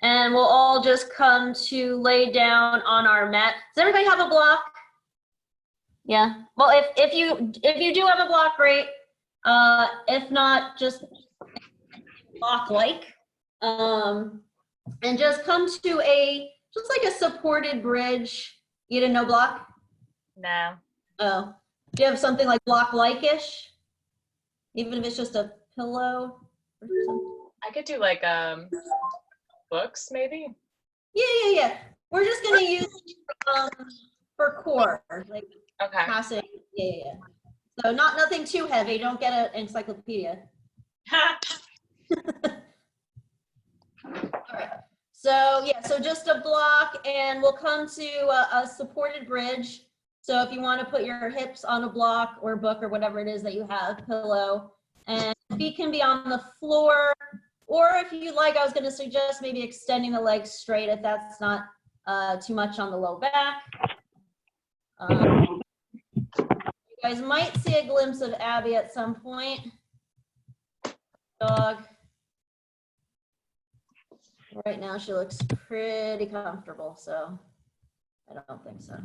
And we'll all just come to lay down on our mat. Does everybody have a block? Yeah. Well, if you do have a block, great. If not, just block like. And just come to just like a supported bridge. You didn't know block? No. Oh. Do you have something like block-like-ish? Even if it's just a pillow or something? I could do like books maybe. Yeah. We're just gonna use for core, like Okay. passing. Yeah. So nothing too heavy. Don't get an encyclopedia. All right. So yeah, so just a block, and we'll come to a supported bridge. So if you want to put your hips on a block or book or whatever it is that you have, pillow, and feet can be on the floor, or if you like, I was going to suggest maybe extending the legs straight if that's not too much on the low back. You guys might see a glimpse of Abby at some point. Dog. Right now she looks pretty comfortable, so I don't think so.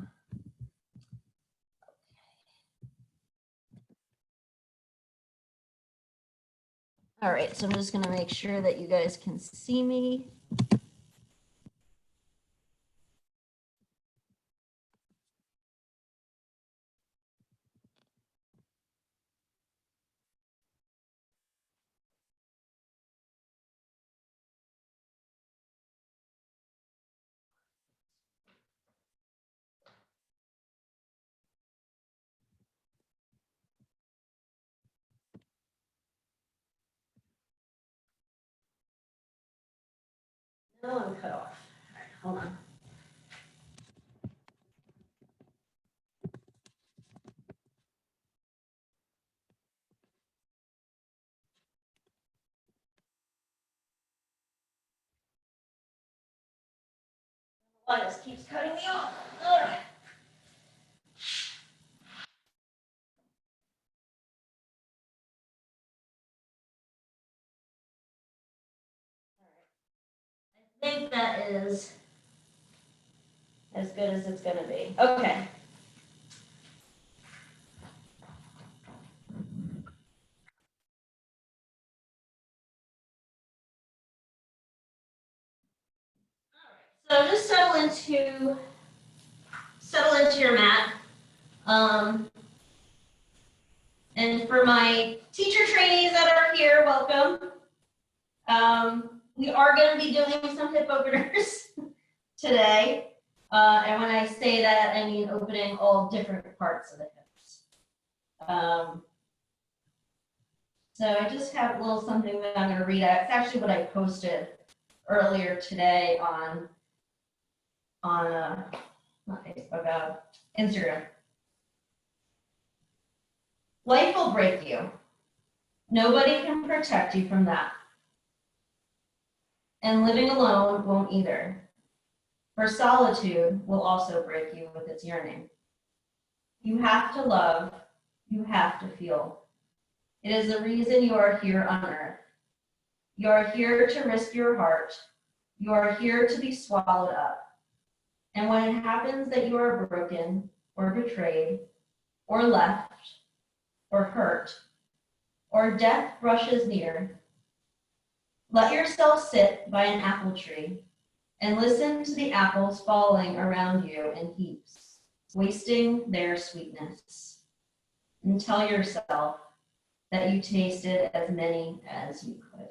All right, so I'm just gonna make sure that you guys can see me. No, I'm cut off. All right, hold on. Why this keeps cutting me off? All right. I think that is as good as it's gonna be. Okay. So just settle into your mat. And for my teacher trainees that are here, welcome. We are going to be doing some hip openers today. And when I say that, I mean opening all different parts of the hips. So I just have a little something that I'm going to read out. It's actually what I posted earlier today on not Facebook, Instagram. Life will break you. Nobody can protect you from that. And living alone won't either. For solitude will also break you with its yearning. You have to love, you have to feel. It is the reason you are here on earth. You are here to risk your heart. You are here to be swallowed up. And when it happens that you are broken or betrayed or left or hurt or death rushes near, let yourself sit by an apple tree and listen to the apples falling around you in heaps, wasting their sweetness. And tell yourself that you tasted as many as you could.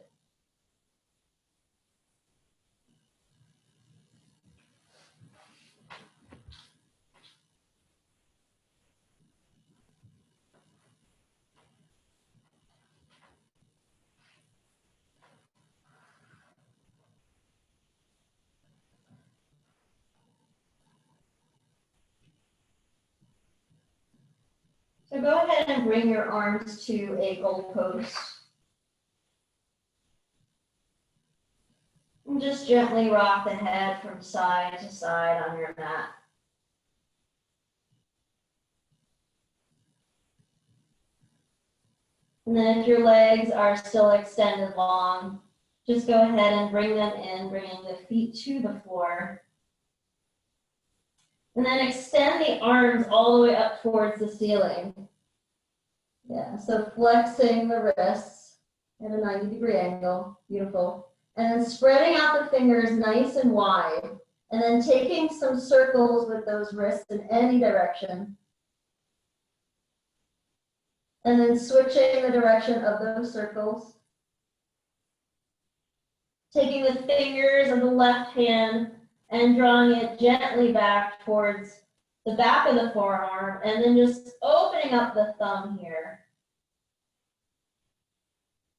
So go ahead and bring your arms to a goalpost. And just gently rock the head from side to side on your mat. And then if your legs are still extended long, just go ahead and bring them in, bringing the feet to the floor. And then extend the arms all the way up towards the ceiling. Yeah, so flexing the wrists at a 90-degree angle. Beautiful. And then spreading out the fingers nice and wide. And then taking some circles with those wrists in any direction. And then switching the direction of those circles. Taking the fingers of the left hand and drawing it gently back towards the back of the forearm, and then just opening up the thumb here.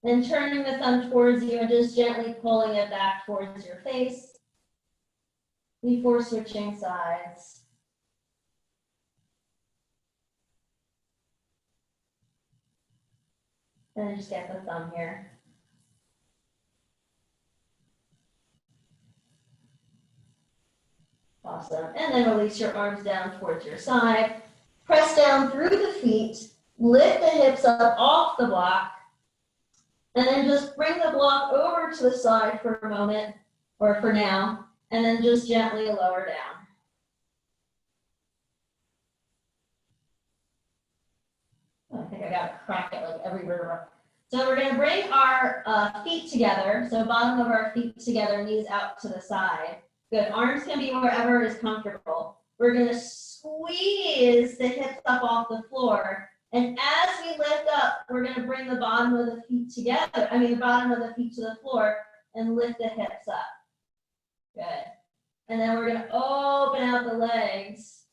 Then turning the thumb towards you and just gently pulling it back towards your face before switching sides. And then just get the thumb here. Awesome. And then release your arms down towards your side. Press down through the feet. Lift the hips up off the block. And then just bring the block over to the side for a moment, or for now, and then just gently lower down. I think I got to crack it like every vertebra. So we're going to bring our feet together. So bottom of our feet together, knees out to the side. Good. Arms can be wherever is comfortable. We're going to squeeze the hips up off the floor. And as we lift up, we're going to bring the bottom of the feet together. The bottom of the feet to the floor and lift the hips up. Good. And then we're going to open out the legs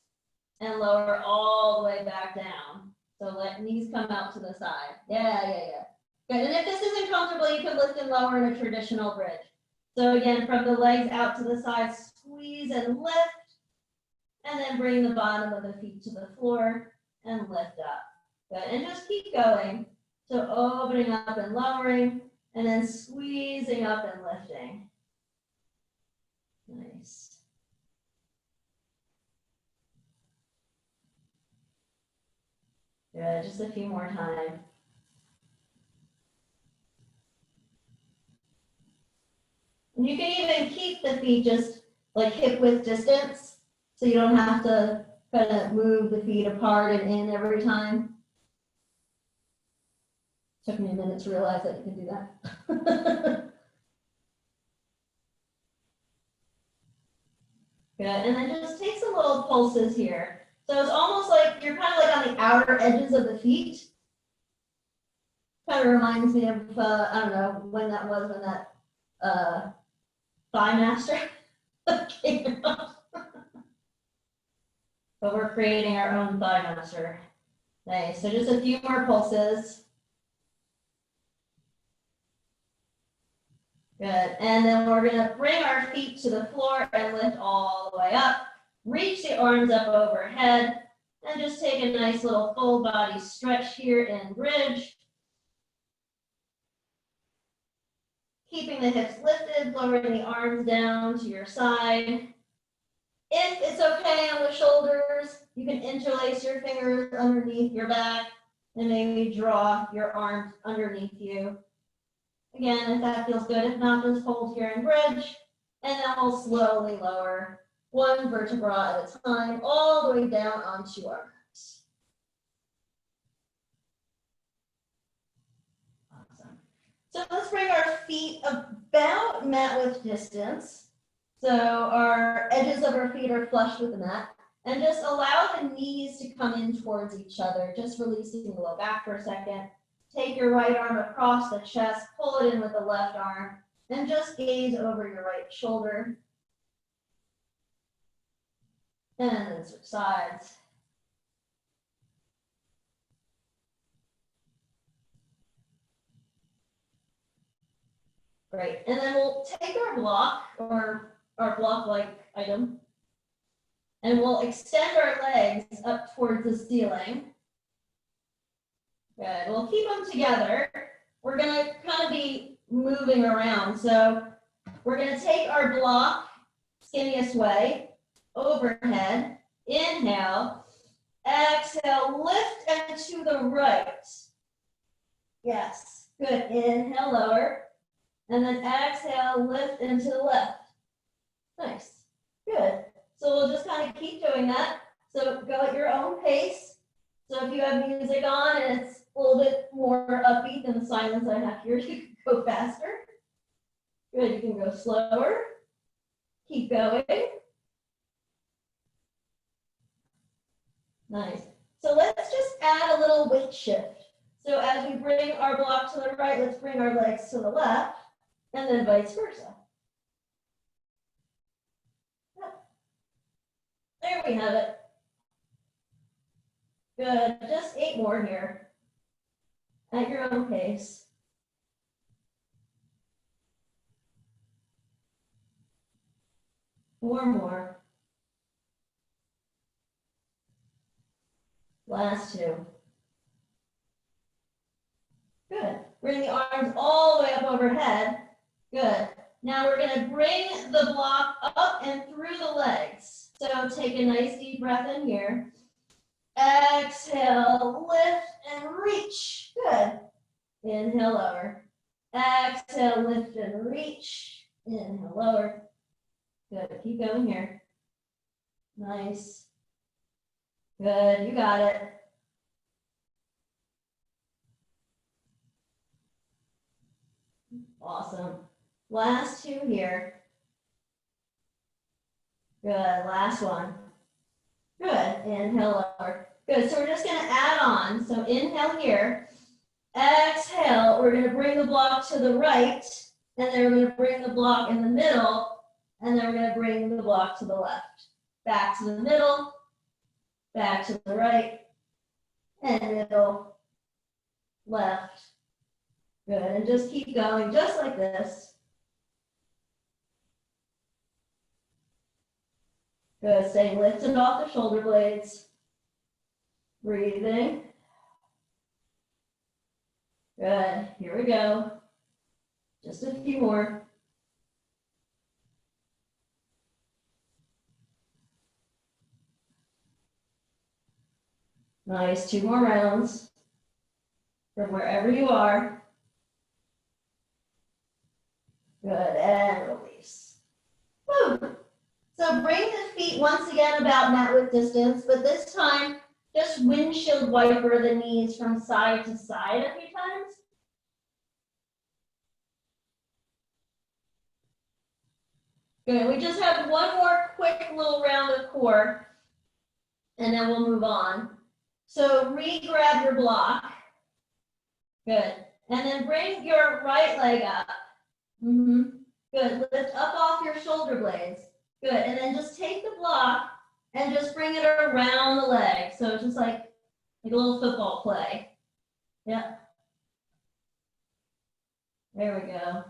and lower all the way back down. So let knees come out to the side. Yeah. Good. And if this isn't comfortable, you can lift and lower in a traditional bridge. So again, from the legs out to the side, squeeze and lift, and then bring the bottom of the feet to the floor and lift up. Good, and just keep going. So opening up and lowering, and then squeezing up and lifting. Nice. Good, just a few more times. And you can even keep the feet just like hip width distance, so you don't have to kind of move the feet apart and in every time. Took me a minute to realize that you can do that. Good, and then just take some little pulses here. So it's almost like you're kind of like on the outer edges of the feet. Kind of reminds me of, I don't know when that was, when that Thigh Master came out. But we're creating our own Thigh Master. Nice, so just a few more pulses. Good, and then we're gonna bring our feet to the floor and lift all the way up. Reach the arms up overhead and just take a nice little full body stretch here in bridge. Keeping the hips lifted, lowering the arms down to your side. If it's okay on the shoulders, you can interlace your fingers underneath your back and maybe draw your arms underneath you. Again, if that feels good, if not, just hold here in bridge, and then we'll slowly lower one vertebra at a time, all the way down onto our backs. Awesome. So let's bring our feet about mat width distance. So our edges of our feet are flush with the mat. And just allow the knees to come in towards each other, just releasing the low back for a second. Take your right arm across the chest, pull it in with the left arm, and just gaze over your right shoulder. And then switch sides. Great, and then we'll take our block, or our block-like item, and we'll extend our legs up towards the ceiling. Good, we'll keep them together. We're gonna kind of be moving around. So we're gonna take our block, skinniest way, overhead, inhale, exhale, lift and to the right. Yes, good, inhale, lower, And then exhale, lift into the left. Nice. Good. So we'll just kind of keep doing that. So go at your own pace. So if you have music on and it's a little bit more upbeat than the silence I have here, you can go faster. Good, you can go slower. Keep going. Nice. So let's just add a little weight shift. So as we bring our block to the right, let's bring our legs to the left, and then vice versa. There we have it. Good, just 8 more here. At your own pace. Four more. Last 2. Good. Bring the arms all the way up overhead. Good. Now we're going to bring the block up and through the legs. So take a nice deep breath in here. Exhale, lift and reach. Good. Inhale, lower. Exhale, lift and reach. Inhale, lower. Good. Keep going here. Nice. Good. You got it. Awesome. Last 2 here. Good. Last one. Good. Inhale, lower. Good. So we're just going to add on. So inhale here. Exhale. We're going to bring the block to the right. And then we're going to bring the block in the middle. And then we're going to bring the block to the left. Back to the middle. Back to the right. And middle. Left. Good. And just keep going just like this. Good. Staying lifted off the shoulder blades. Breathing. Good. Here we go. Just a few more. Nice. 2 more rounds from wherever you are. Good. And release. Woo. So bring the feet once again about mat width distance, but this time just windshield wiper the knees from side to side a few times. Good. We just have one more quick little round of core, and then we'll move on. So re-grab your block. Good. And then bring your right leg up. Good. Lift up off your shoulder blades. Good. And then just take the block and just bring it around the leg. So it's just like a little football play. Yep. There we go.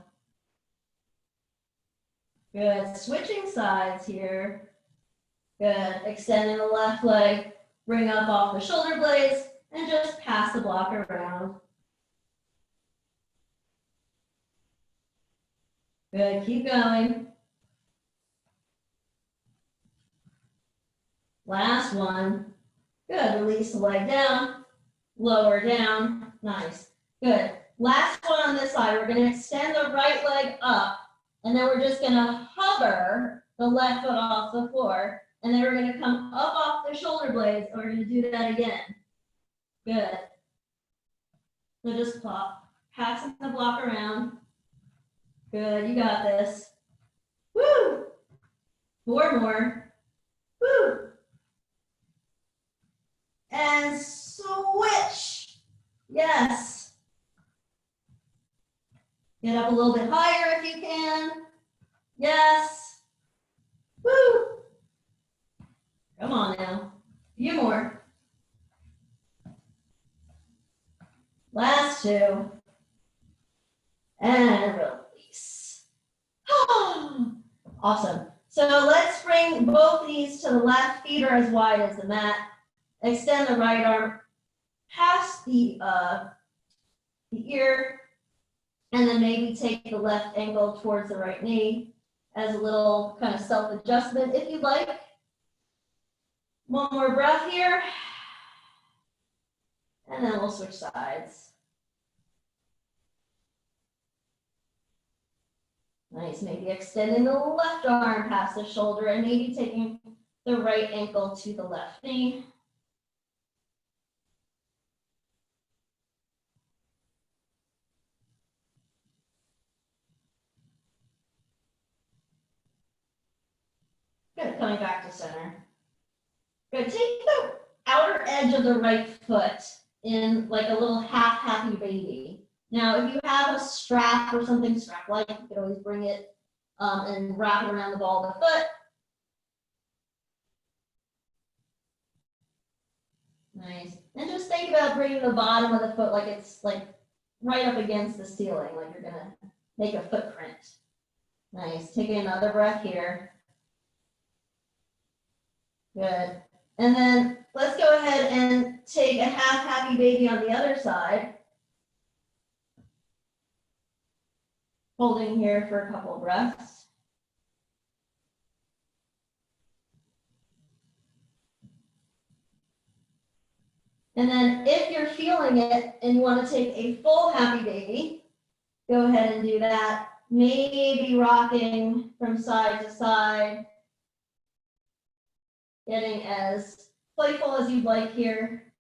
Good. Switching sides here. Good. Extending the left leg. Bring up off the shoulder blades and just pass the block around. Good. Keep going. Last one. Good. Release the leg down. Lower down. Nice. Good. Last one on this side. We're going to extend the right leg up. And then we're just going to hover the left foot off the floor. And then we're going to come up off the shoulder blades. And we're going to do that again. Good. So just pop. Passing the block around. Good. You got this. Woo! 4 more. Woo! And switch. Yes. Get up a little bit higher if you can. Yes. Woo. Come on now. A few more. Last 2. And release. Awesome. So let's bring both knees to the left. Feet are as wide as the mat. Extend the right arm past the ear, and then maybe take the left ankle towards the right knee as a little kind of self-adjustment if you'd like. One more breath here, and then we'll switch sides. Nice, maybe extending the left arm past the shoulder and maybe taking the right ankle to the left knee. Good, coming back to center. Good, take the outer edge of the right foot in like a little half happy baby. Now, if you have a strap or something strap-like, you can always bring it and wrap it around the ball of the foot. Nice. And just think about bringing the bottom of the foot like it's like right up against the ceiling, like you're gonna make a footprint. Nice. Taking another breath here. Good. And then let's go ahead and take a half happy baby on the other side. Holding here for a couple of breaths. And then if you're feeling it and you want to take a full happy baby, go ahead and do that. Maybe rocking from side to side. Getting as playful as you'd like here.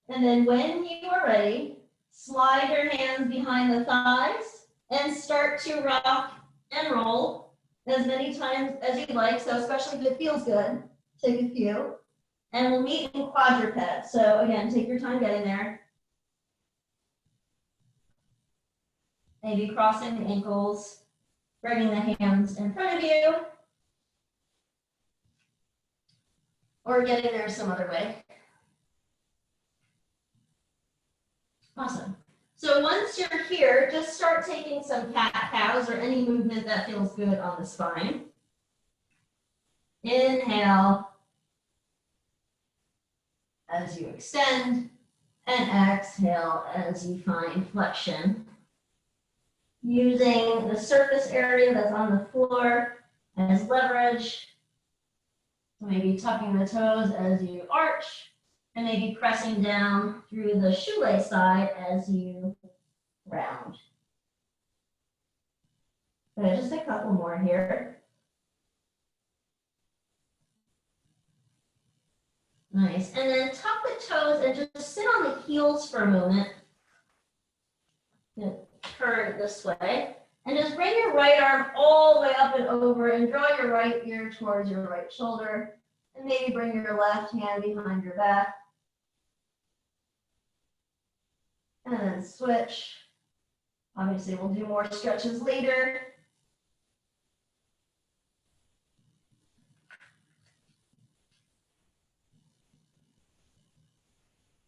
And then when you are ready, slide your hands behind the thighs and start to rock and roll as many times as you'd like. So especially if it feels good, take a few. And we'll meet in quadruped. So again, take your time getting there. Maybe crossing the ankles, bringing the hands in front of you, or getting there some other way. Awesome. So once you're here, just start taking some cat-cows or any movement that feels good on the spine. Inhale as you extend, and exhale as you find flexion. Using the surface area that's on the floor as leverage. So maybe tucking the toes as you arch, and maybe pressing down through the shoelace side as you round. Good, just a couple more here. Nice, and then tuck the toes and just sit on the heels for a moment. Turn this way, and just bring your right arm all the way up and over and draw your right ear towards your right shoulder, and maybe bring your left hand behind your back. And then switch. Obviously, we'll do more stretches later.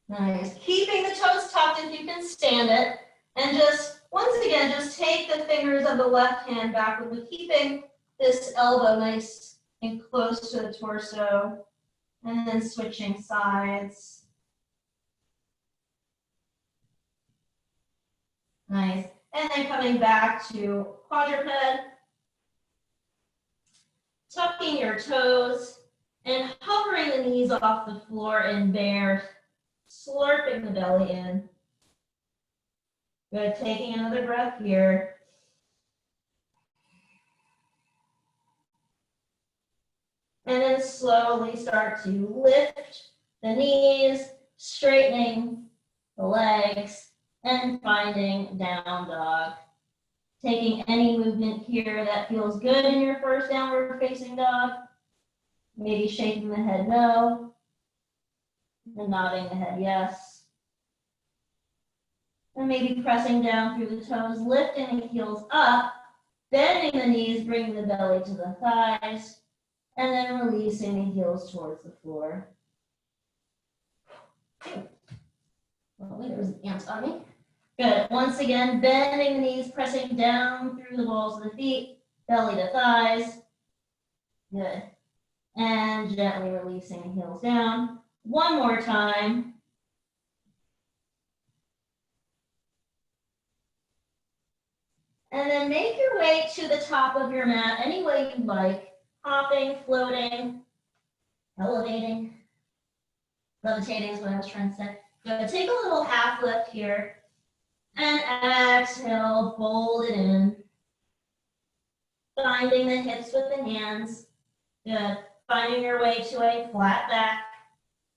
Nice. Keeping the toes tucked if you can stand it. And just, once again, just take the fingers of the left hand backward, but keeping this elbow nice and close to the torso. And then switching sides. Nice. And then coming back to quadruped. Tucking your toes and hovering the knees off the floor in bear. Slurping the belly in. Good, taking another breath here. And then slowly start to lift the knees, straightening the legs, and finding down dog. Taking any movement here that feels good in your first downward facing dog. Maybe shaking the head no, and nodding the head yes. And maybe pressing down through the toes, lifting the heels up, bending the knees, bringing the belly to the thighs, and then releasing the heels towards the floor. Well, there was an ant on me. Good. Once again, bending the knees, pressing down through the balls of the feet, belly to thighs. Good. And gently releasing the heels down. One more time. And then make your way to the top of your mat any way you'd like. Hopping, floating, elevating, levitating is what I was trying to say. Good. Take a little half lift here. And exhale, fold it in. Finding the hips with the hands. Good. Finding your way to a flat back.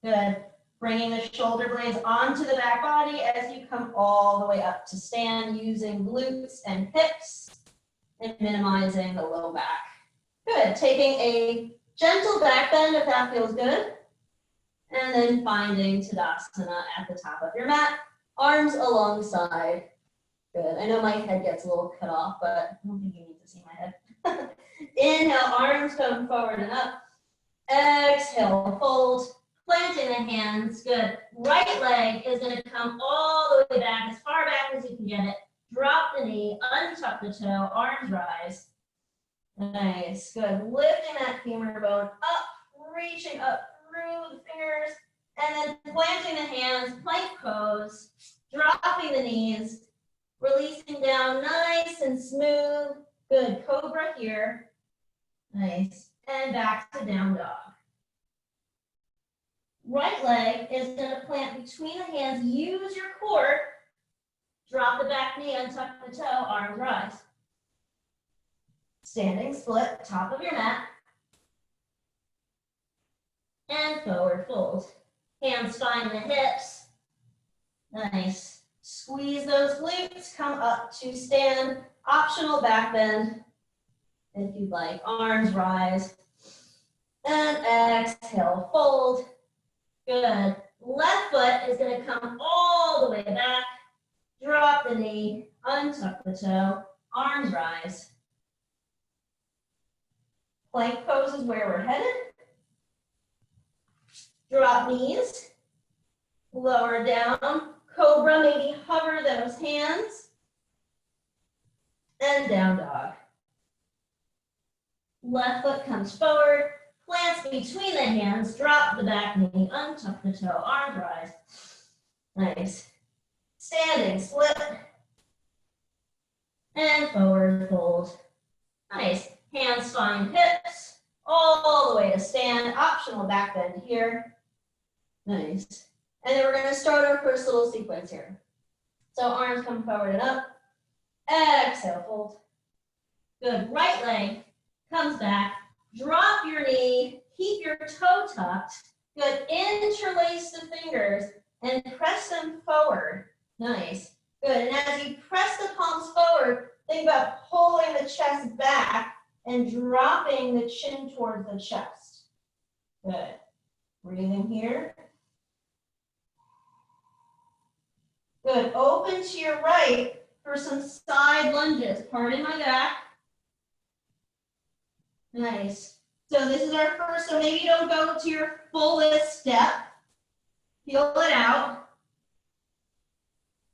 Good. Bringing the shoulder blades onto the back body as you come all the way up to stand, using glutes and hips and minimizing the low back. Good. Taking a gentle back bend if that feels good. And then finding Tadasana at the top of your mat. Arms alongside. Good. I know my head gets a little cut off, but I don't think you need to see my head. Inhale, arms come forward and up. Exhale, fold. Planting the hands, good. Right leg is going to come all the way back, as far back as you can get it. Drop the knee, untuck the toe, arms rise. Nice, good. Lifting that femur bone up, reaching up through the fingers, and then planting the hands, plank pose, dropping the knees, releasing down nice and smooth. Good, cobra here. Nice, and back to down dog. Right leg is going to plant between the hands. Use your core. Drop the back knee, untuck the toe, arms rise. Standing split, top of your mat. And forward fold. Hands find the hips. Nice. Squeeze those glutes. Come up to stand. Optional back bend if you'd like. Arms rise. And exhale, fold. Good. Left foot is going to come all the way back. Drop the knee, untuck the toe, arms rise. Plank pose is where we're headed. Drop knees, lower down. Cobra, maybe hover those hands. And down dog. Left foot comes forward. Plants between the hands, drop the back knee, untuck the toe, arms rise. Nice. Standing split. And forward fold. Nice. Hands find hips, all the way to stand. Optional back bend here. Nice. And then we're going to start our first little sequence here. So arms come forward and up. Exhale, fold. Good. Right leg comes back. Drop your knee, keep your toe tucked. Good, interlace the fingers and press them forward. Nice, good. And as you press the palms forward, think about pulling the chest back and dropping the chin towards the chest. Good, breathing here. Good, open to your right for some side lunges. Pardon my back. Nice. So this is our first, so maybe you don't go to your fullest step. Feel it out.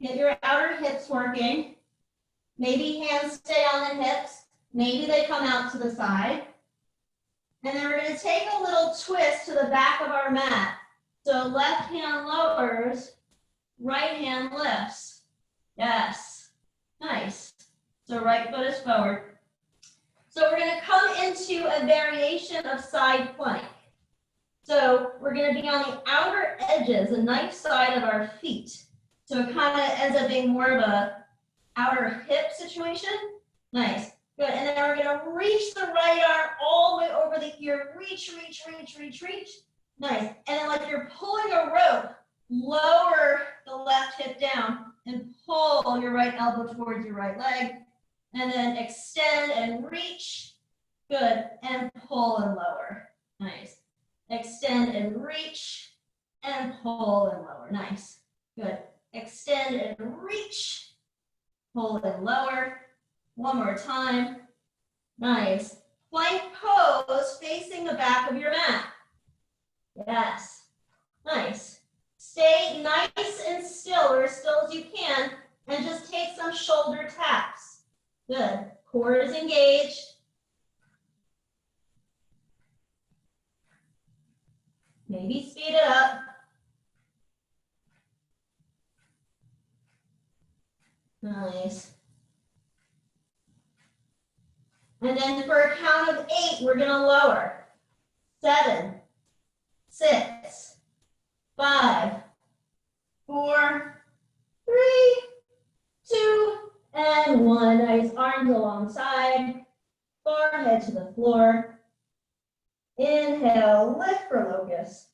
Get your outer hips working. Maybe hands stay on the hips. Maybe they come out to the side. And then we're going to take a little twist to the back of our mat. So left hand lowers, right hand lifts. Yes. Nice. So right foot is forward. So we're going to come into a variation of side plank. So we're going to be on the outer edges, the knife side of our feet. So it kind of ends up being more of a outer hip situation. Nice. Good. And then we're going to reach the right arm all the way over the ear. Reach, reach, reach, reach, reach. Nice. And then like you're pulling a rope, lower the left hip down and pull your right elbow towards your right leg. And then extend and reach. Good. And pull and lower. Nice. Extend and reach. And pull and lower. Nice. Good. Extend and reach. Pull and lower. One more time. Nice. Plank pose facing the back of your mat. Yes. Nice. Stay nice and still, or as still as you can, and just take some shoulder taps. Good. Core is engaged. Maybe speed it up. Nice. And then for a count of 8, we're going to lower. 7, 6, 5, 4, 3, 2, and 1. Nice. Arms alongside, forehead to the floor. Inhale, lift for locust.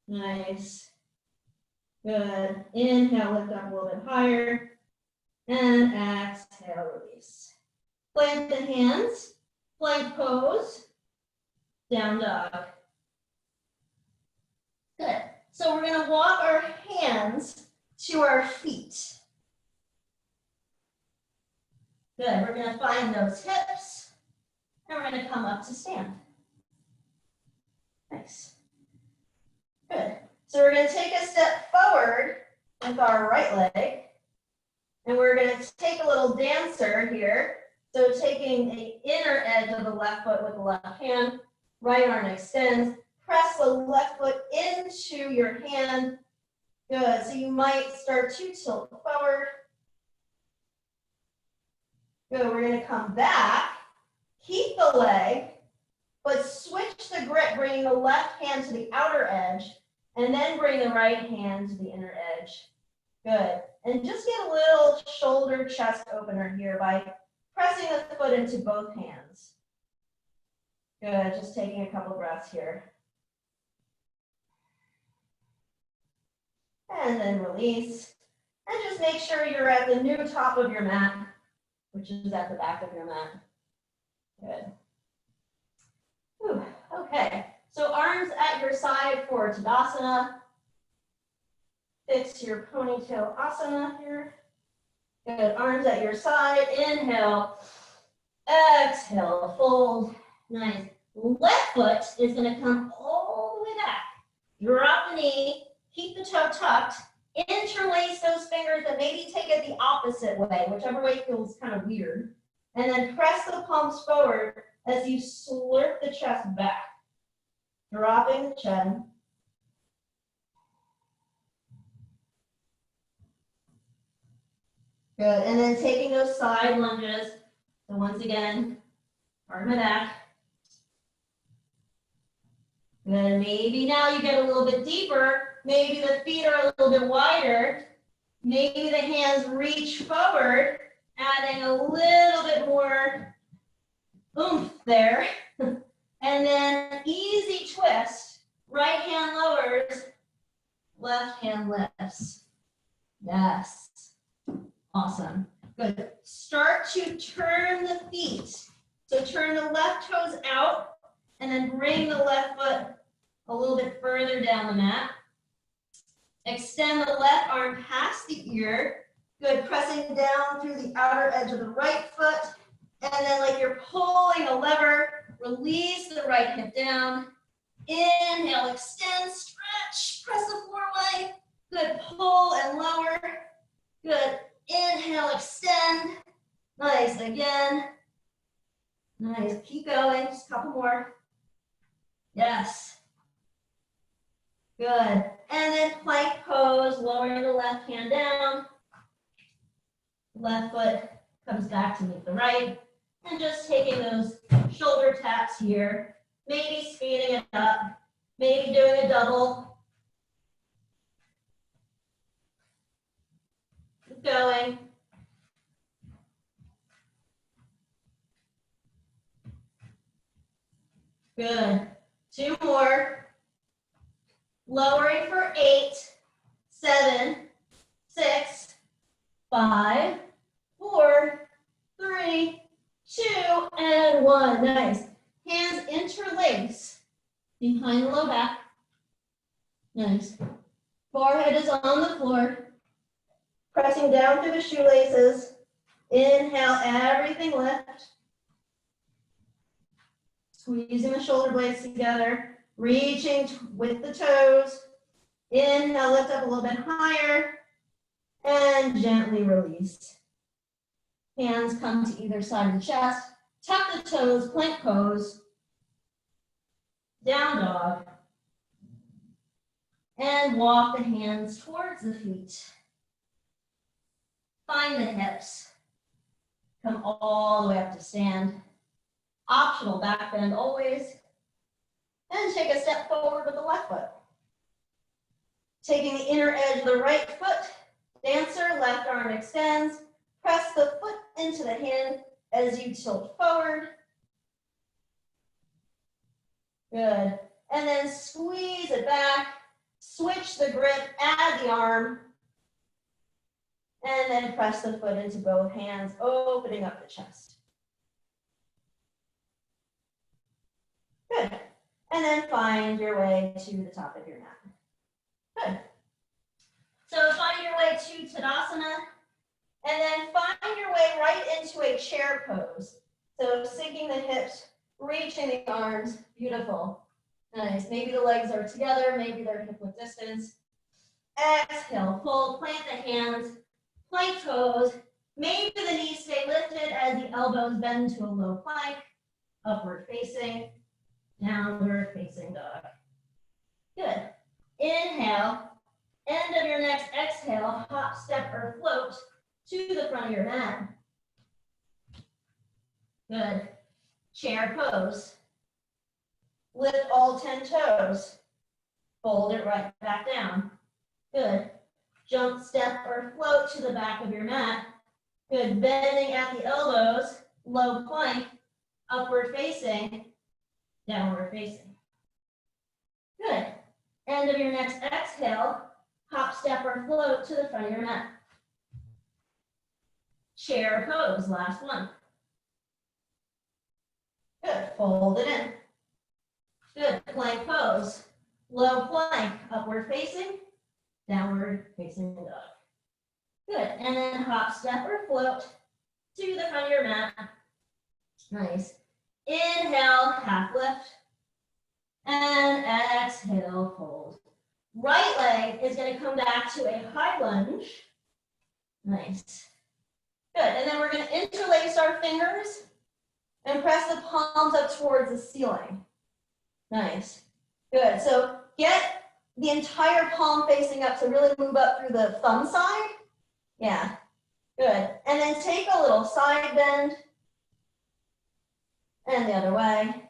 Nice. Good. Inhale, lift up a little bit higher. And exhale, release. Plant the hands, plank pose, down dog. Good. So we're going to walk our hands to our feet. Good. We're going to find those hips, and we're going to come up to stand. Nice. Good. So we're going to take a step forward with our right leg, and we're going to take a little dancer here. So taking the inner edge of the left foot with the left hand, right arm extends, press the left foot into your hand. Good. So you might start to tilt forward. Good. We're going to come back, keep the leg, but switch the grip, bringing the left hand to the outer edge, and then bring the right hand to the inner edge. Good. And just get a little shoulder chest opener here by pressing the foot into both hands. Good. Just taking a couple breaths here. And then release. And just make sure you're at the new top of your mat, which is at the back of your mat. Good. Whew. Okay. So arms at your side for Tadasana. Fix your ponytail asana here. Good. Arms at your side. Inhale. Exhale. Fold. Nice. Left foot is going to come all the way back. Drop the knee. Keep the toe tucked. Interlace those fingers and maybe take it the opposite way, whichever way feels kind of weird. And then press the palms forward as you slurp the chest back. Dropping the chin. Good. And then taking those side lunges. So once again, arm and back. Then maybe now you get a little bit deeper. Maybe the feet are a little bit wider. Maybe the hands reach forward, adding a little bit more oomph there. And then easy twist. Right hand lowers, left hand lifts. Yes. Awesome. Good. Start to turn the feet. So turn the left toes out and then bring the left foot a little bit further down the mat. Extend the left arm past the ear. Good. Pressing down through the outer edge of the right foot. And then like you're pulling a lever, release the right hip down. Inhale, extend, stretch, press the floor away. Good. Pull and lower. Good. Inhale, extend. Nice. Again. Nice. Keep going. Just a couple more. Yes. Good. And then plank pose, lowering the left hand down. Left foot comes back to meet the right. And just taking those shoulder taps here. Maybe speeding it up. Maybe doing a double. Keep going. Good. 2 more. Lowering for 8, 7, 6, 5, 4, 3, 2, and 1. Nice. Hands interlace behind the low back. Nice. Forehead is on the floor. Pressing down through the shoelaces. Inhale, everything lift. Squeezing the shoulder blades together. Reaching with the toes. Inhale, lift up a little bit higher. And gently release. Hands come to either side of the chest. Tuck the toes, plank pose. Down dog. And walk the hands towards the feet. Find the hips. Come all the way up to stand. Optional back bend always. And take a step forward with the left foot. Taking the inner edge of the right foot Dancer, left arm extends. Press the foot into the hand as you tilt forward. Good. And then squeeze it back. Switch the grip, add the arm. And then press the foot into both hands, opening up the chest. Good. And then find your way to the top of your mat. Good. So find your way to Tadasana, and then find your way right into a chair pose. So sinking the hips, reaching the arms, beautiful. Nice. Maybe the legs are together, maybe they're hip width distance. Exhale, fold, plant the hands, plank toes. Maybe the knees stay lifted as the elbows bend to a low plank, upward facing, downward facing dog. Good. Inhale, end of your next exhale, hop, step, or float to the front of your mat. Good. Chair pose. Lift all 10 toes. Fold it right back down. Good. Jump, step, or float to the back of your mat. Good. Bending at the elbows, low plank, upward facing, downward facing. Good. End of your next exhale, hop, step, or float to the front of your mat. Chair pose, last one. Good. Fold it in. Good. Plank pose. Low plank, upward facing, downward facing dog. Good. And then hop, step, or float to the front of your mat. Nice. Inhale, half lift. And exhale, fold. Right leg is going to come back to a high lunge. Nice. Good. And then we're going to interlace our fingers and press the palms up towards the ceiling. Nice. Good. So get the entire palm facing up, so really move up through the thumb side. Yeah. Good. And then take a little side bend. And the other way.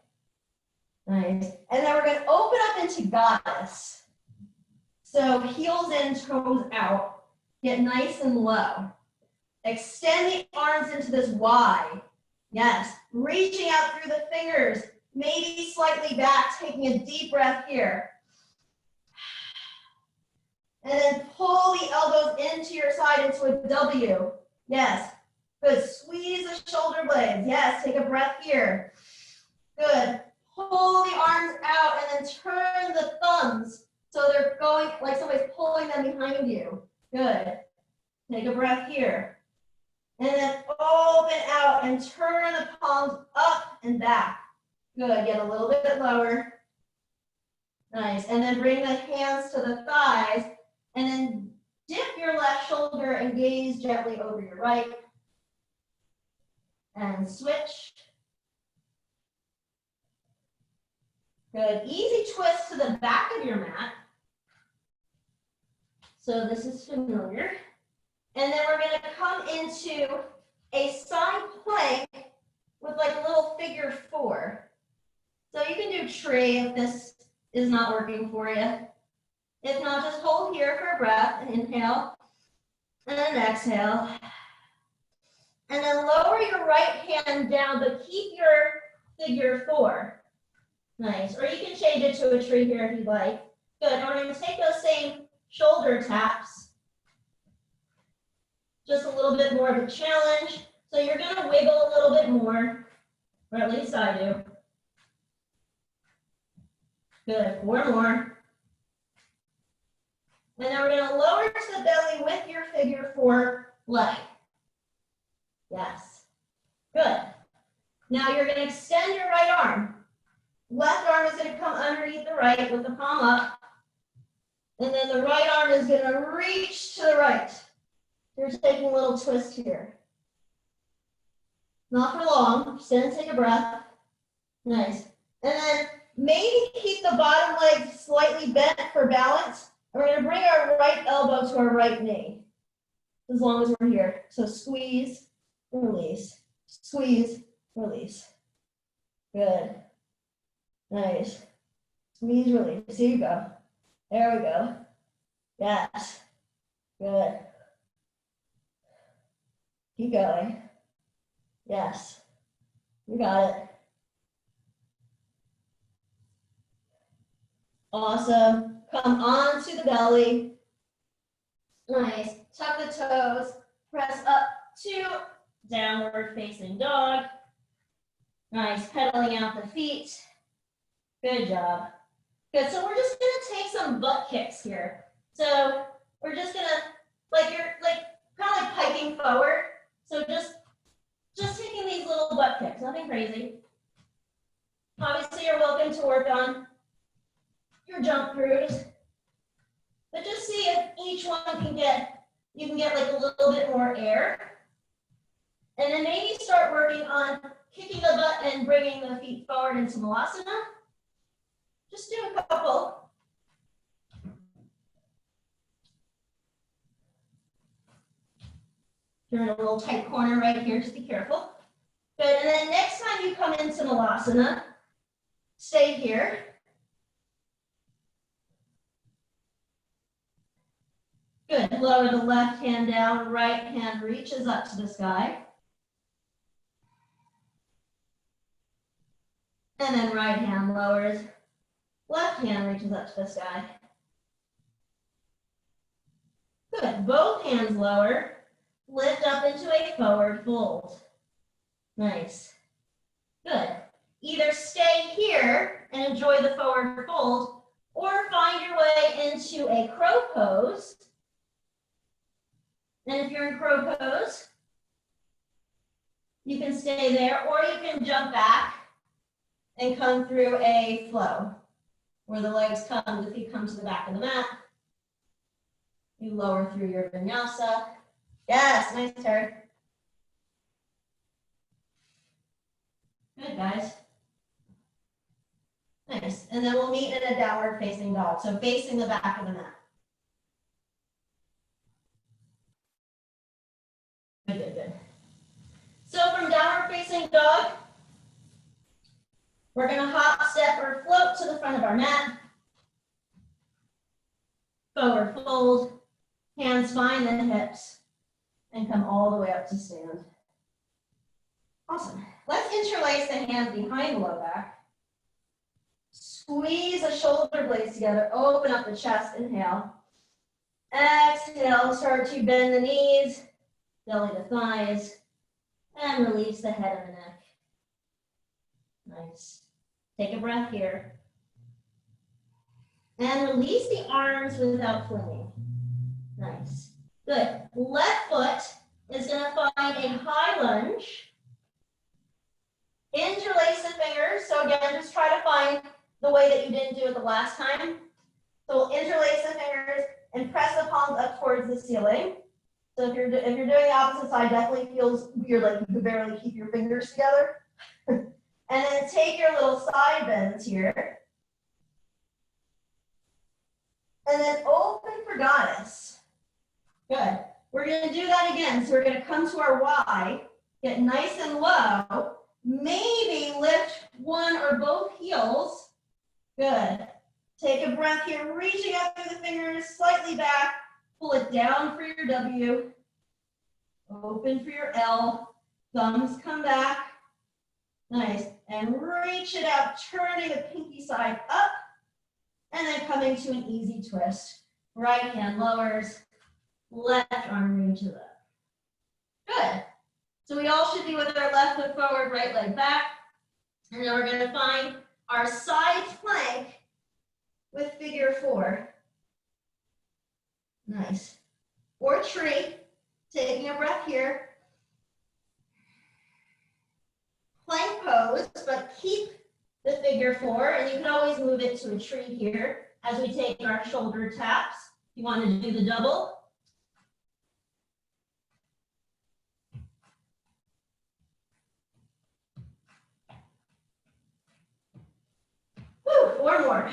Nice. And then we're going to open up into goddess. So heels in, toes out. Get nice and low. Extend the arms into this Y. Yes. Reaching out through the fingers. Maybe slightly back, taking a deep breath here. And then pull the elbows into your side into a W. Yes. Good. Squeeze the shoulder blades. Yes. Take a breath here. Good. Pull the arms out and then turn the thumbs so they're going like somebody's pulling them behind you. Good. Take a breath here. And then open out and turn the palms up and back. Good. Get a little bit lower. Nice. And then bring the hands to the thighs and then dip your left shoulder and gaze gently over your right. And switch. Good. Easy twist to the back of your mat. So this is familiar. And then we're going to come into a side plank with like a little figure 4. So you can do tree if this is not working for you. If not, just hold here for a breath and inhale and then exhale. And then lower your right hand down, but keep your figure 4. Nice. Or you can change it to a tree here if you'd like. Good. And we're going to take those same shoulder taps. Just a little bit more of a challenge. So you're going to wiggle a little bit more, or at least I do. Good. 4 more. And then we're going to lower to the belly with your figure 4 leg. Yes. Good. Now you're going to extend your right arm. Left arm is going to come underneath the right with the palm up. And then the right arm is going to reach to the right. You're taking a little twist here. Not for long. Just gonna take a breath. Nice. And then maybe keep the bottom leg slightly bent for balance. And we're going to bring our right elbow to our right knee. As long as we're here. So squeeze, release. Squeeze, release. Good. Nice. Squeeze, release. Here you go. There we go. Yes. Good. Keep going. Yes. You got it. Awesome. Come on to the belly. Nice. Tuck the toes. Press up to downward facing dog. Nice. Pedaling out the feet. Good job. Good. So we're just going to take some butt kicks here. So we're just going to, you're kind of like piking forward. So just taking these little butt kicks, nothing crazy. Obviously, you're welcome to work on your jump throughs, but just see if each one you can get like a little bit more air. And then maybe start working on kicking the butt and bringing the feet forward into Malasana. Just do a couple. You're in a little tight corner right here, just be careful. Good, and then next time you come into Malasana, stay here. Good, lower the left hand down, right hand reaches up to the sky. And then right hand lowers, left hand reaches up to the sky. Good, both hands lower, lift up into a forward fold. Nice, good. Either stay here and enjoy the forward fold, or find your way into a crow pose. And if you're in crow pose, you can stay there, or you can jump back and come through a flow, where the legs come, the feet come to the back of the mat. You lower through your vinyasa. Yes, nice, Terry. Good, guys. Nice, and then we'll meet in a downward facing dog, so facing the back of the mat. Good, good, good. So from downward facing dog, we're gonna hop, step, or float to the front of our mat. Forward fold, hands find the hips, and come all the way up to stand. Awesome. Let's interlace the hands behind the low back. Squeeze the shoulder blades together, open up the chest, inhale. Exhale, start to bend the knees, belly to thighs, and release the head and the neck. Nice. Take a breath here. And release the arms without flinging. Nice. Good. Left foot is going to find a high lunge. Interlace the fingers. So again, just try to find the way that you didn't do it the last time. So we'll interlace the fingers and press the palms up towards the ceiling. So if you're doing the opposite side, definitely feels weird, like you could barely keep your fingers together. And then take your little side bends here. And then open for goddess. Good. We're going to do that again. So we're going to come to our Y, get nice and low, maybe lift one or both heels. Good. Take a breath here, reaching up through the fingers, slightly back, pull it down for your W, open for your L, thumbs come back. Nice, and reach it out, turning the pinky side up, and then coming to an easy twist. Right hand lowers, left arm reaches up. Good. So we all should be with our left foot forward, right leg back. And then we're going to find our side plank with figure four. Nice. Or tree. Taking a breath here. Plank pose, but keep the figure four, and you can always move it to a tree here as we take our shoulder taps. If you want to do the double. Woo, four more.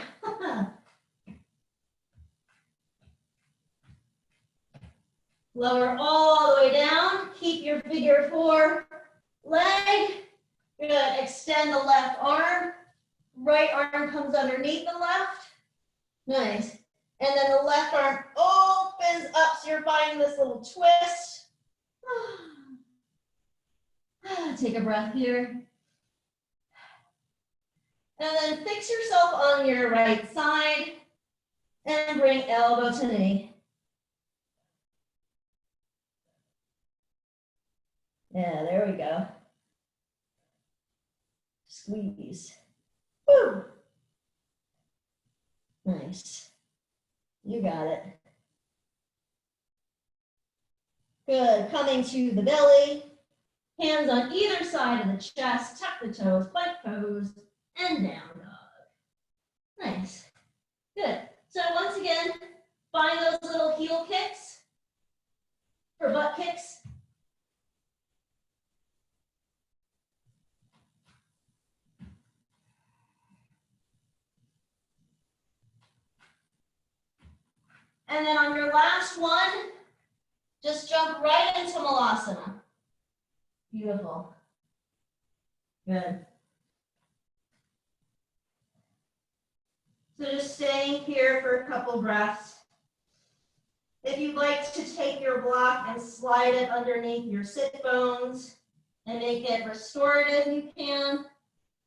Lower all the way down. Keep your figure four leg. You're going to extend the left arm. Right arm comes underneath the left. Nice. And then the left arm opens up, so you're finding this little twist. Take a breath here. And then fix yourself on your right side and bring elbow to knee. Yeah, there we go. Squeeze. Woo. Nice. You got it. Good. Coming to the belly. Hands on either side of the chest. Tuck the toes. Plank pose. And down dog. Nice. Good. So once again, find those little heel kicks for butt kicks. And then on your last one, just jump right into Malasana. Beautiful. Good. So just staying here for a couple breaths. If you'd like to take your block and slide it underneath your sit bones and make it restorative, you can.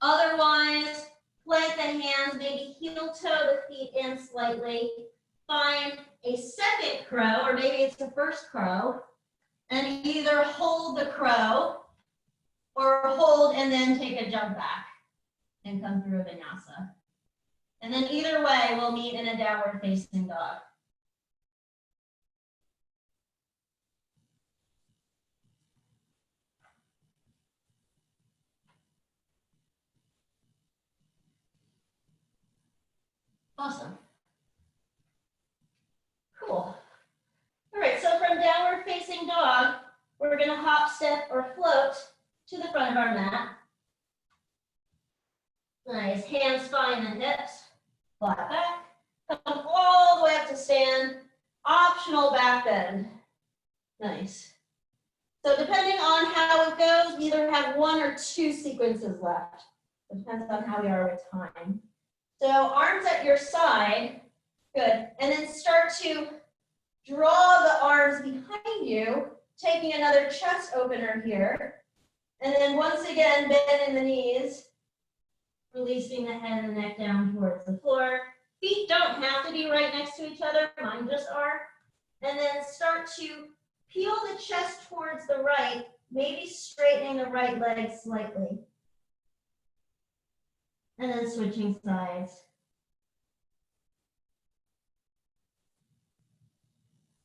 Otherwise, plant the hands, maybe heel toe the feet in slightly. Find a second crow, or maybe it's the first crow, and either hold the crow or hold and then take a jump back and come through a vinyasa. And then either way, we'll meet in a downward facing dog. Awesome. Cool. All right, so from downward facing dog, we're going to hop, step, or float to the front of our mat. Nice. Hands find the hips. Flat back. Come all the way up to stand. Optional back bend. Nice. So depending on how it goes, we either have 1 or 2 sequences left. It depends on how we are with time. So arms at your side. Good. And then start to draw the arms behind you, taking another chest opener here. And then once again, bend in the knees, releasing the head and the neck down towards the floor. Feet don't have to be right next to each other, mine just are. And then start to peel the chest towards the right, maybe straightening the right leg slightly. And then switching sides.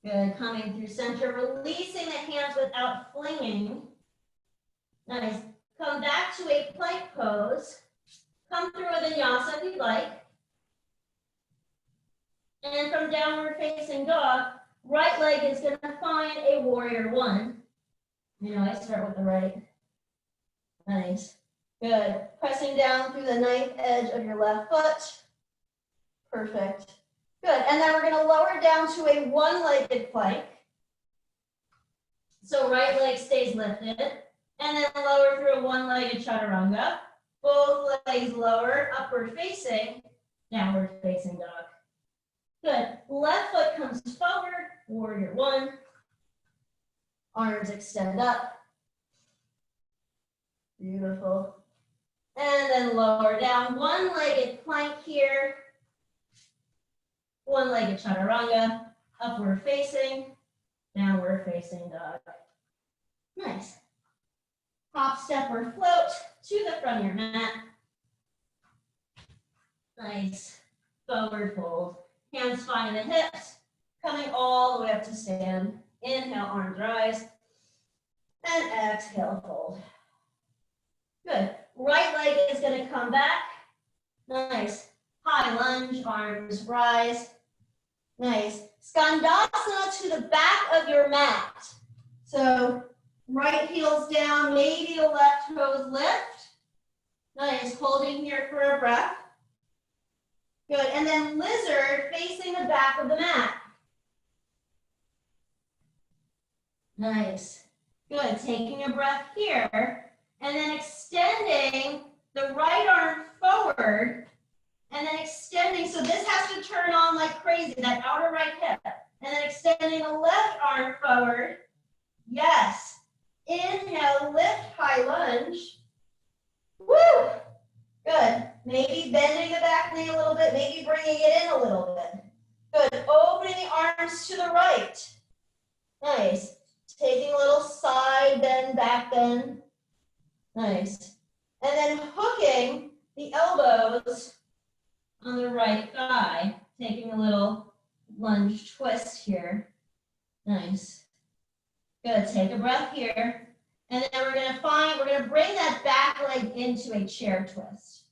Good, coming through center, releasing the hands without flinging. Nice. Come back to a plank pose. Come through a vinyasa if you'd like. And from downward facing dog, right leg is going to find a warrior 1. You know, I start with the right. Nice. Good. Pressing down through the knife edge of your left foot. Perfect. Good. And then we're going to lower down to a one-legged plank. So right leg stays lifted. And then lower through a one-legged chaturanga. Both legs lower, upward facing, downward facing dog. Good. Left foot comes forward, warrior 1. Arms extend up. Beautiful. And then lower down, one-legged plank here. One-legged chaturanga, upward facing, downward facing dog. Nice. Hop, step, or float to the front of your mat. Nice. Forward fold. Hands find the hips, coming all the way up to stand. Inhale, arms rise. And exhale, fold. Good. Right leg is going to come back. Nice. High lunge, arms rise. Nice. Skandasana to the back of your mat. So right heels down, maybe the left toes lift. Nice. Holding here for a breath. Good. And then lizard facing the back of the mat. Nice. Good. Taking a breath here. And then extending the right arm forward. And then extending. So this has to turn on like crazy, that outer right hip. And then extending the left arm forward. Yes. Inhale, lift, high Woo! Good. Maybe bending the back knee a little bit, maybe bringing it in a little bit. Good. Opening the arms to the right. Nice. Taking a little side bend, back bend. Nice. And then hooking the elbows on the right thigh, taking a little lunge twist here. Nice. Good. Take a breath here. And then we're going to bring that back leg into a chair twist.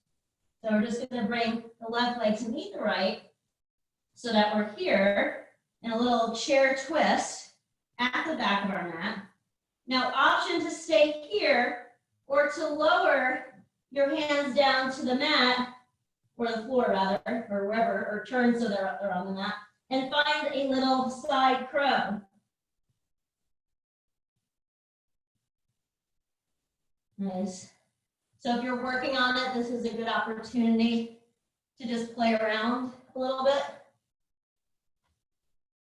So we're just going to bring the left leg to meet the right so that we're here in a little chair twist at the back of our mat. Now, option to stay here or to lower your hands down to the mat, or the floor rather, or wherever, or turn so they're on the mat, and find a little side crow. Nice. So if you're working on it, this is a good opportunity to just play around a little bit.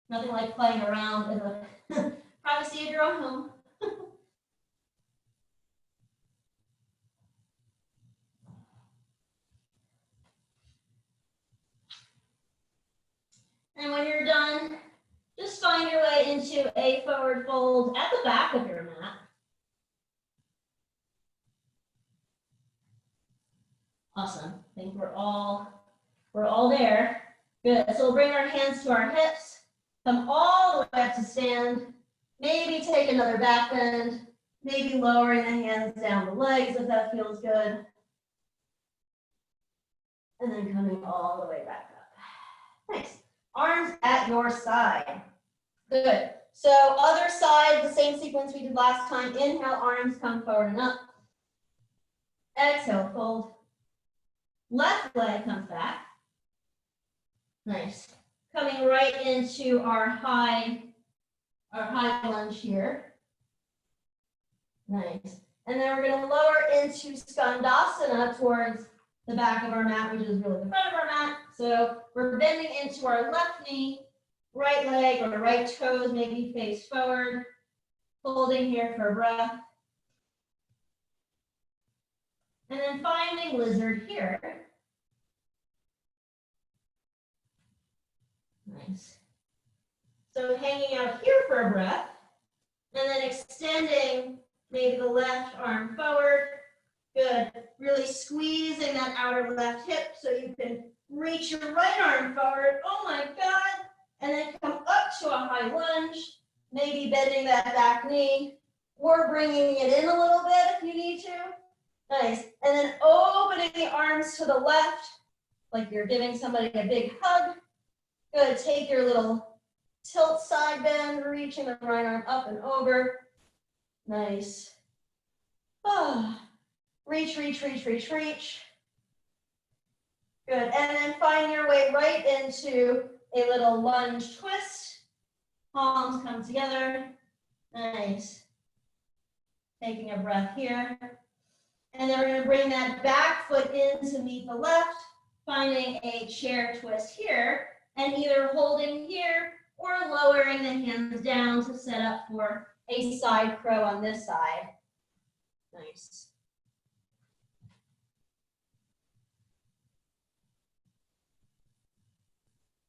Nothing like playing around in the privacy of your own home. And when you're done, just find your way into a forward fold at the back of your mat. Awesome. I think we're all there. Good. So we'll bring our hands to our hips, come all the way up to stand. Maybe take another back bend, maybe lowering the hands down the legs if that feels good. And then coming all the way back up. Nice. Arms at your side. Good. So other side, the same sequence we did last time. Inhale, arms come forward and up. Exhale, fold. Left leg comes back. Nice. Coming right into our high lunge here. Nice. And then we're going to lower into Skandasana towards the back of our mat, which is really the front of our mat. So we're bending into our left knee, right leg or right toes maybe face forward. Holding here for a breath. And then finding lizard here. Nice. So hanging out here for a breath, and then extending maybe the left arm forward. Good. Really squeezing that outer left hip so you can reach your right arm forward. Oh my God. And then come up to a high lunge, maybe bending that back knee or bringing it in a little bit if you need to. Nice. And then opening the arms to the left, like you're giving somebody a big hug. Good. Take your little tilt side bend, reaching the right arm up and over. Nice. Oh. Reach, reach, reach, reach, reach. Good. And then find your way right into a little lunge twist. Palms come together. Nice. Taking a breath here. And then we're going to bring that back foot in to meet the left, finding a chair twist here, and either holding here or lowering the hands down to set up for a side crow on this side. Nice.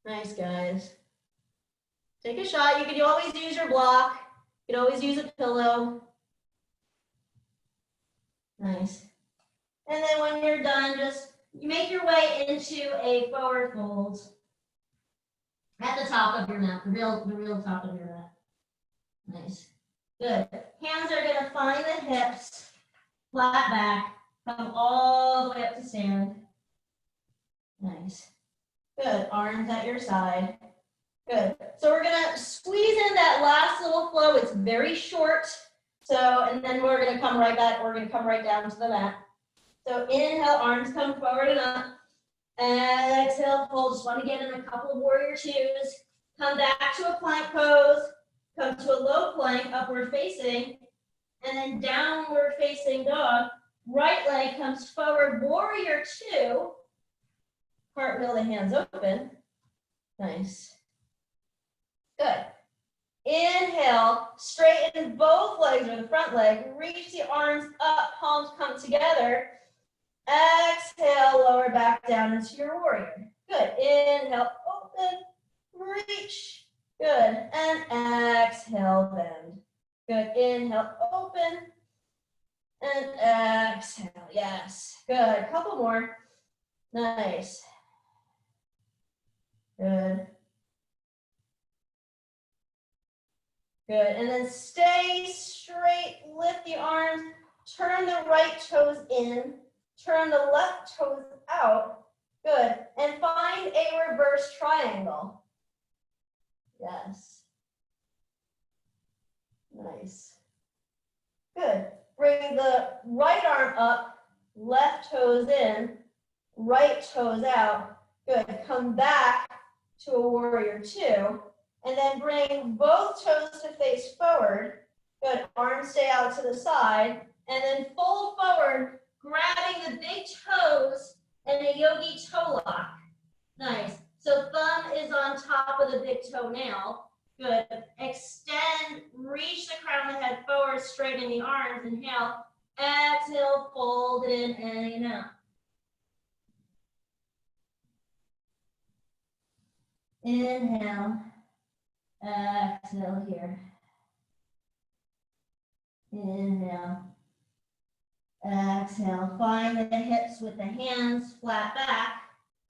Nice, guys. Take a shot. You can always use your block. You can always use a pillow. Nice. And then when you're done, just you make your way into a forward fold at the top of your mat, the real top of your mat. Nice. Good. Hands are going to find the hips, flat back, come all the way up to stand. Nice. Good. Arms at your side. Good. So we're going to squeeze in that last little flow. It's very short. So, and then we're going to come right back. We're going to come right down to the mat. So inhale, arms come forward and up. And exhale, fold. Just want to get in a couple of warrior twos. Come back to a plank pose. Come to a low plank, upward facing. And then downward facing dog. Right leg comes forward, warrior two. Cartwheel the hands open. Nice. Good. Inhale, straighten both legs or the front leg. Reach the arms up, palms come together. Exhale, lower back down into your warrior. Good. Inhale, open, reach. Good. And exhale, bend. Good. Inhale, open. And exhale. Yes. Good. Couple more. Nice. Good. Good. And then stay straight. Lift the arms. Turn the right toes in. Turn the left toes out. Good. And find a reverse triangle. Yes. Nice. Good. Bring the right arm up, left toes in, right toes out. Good. Come back to a warrior two. And then bring both toes to face forward. Good. Arms stay out to the side. And then fold forward, grabbing the big toes and a yogi toe lock. Nice. So thumb is on top of the big toenail. Good. Extend, reach the crown of the head forward, straighten the arms. Inhale. Exhale, fold it in and out. Inhale. Exhale here. Inhale. Exhale. Find the hips with the hands flat back.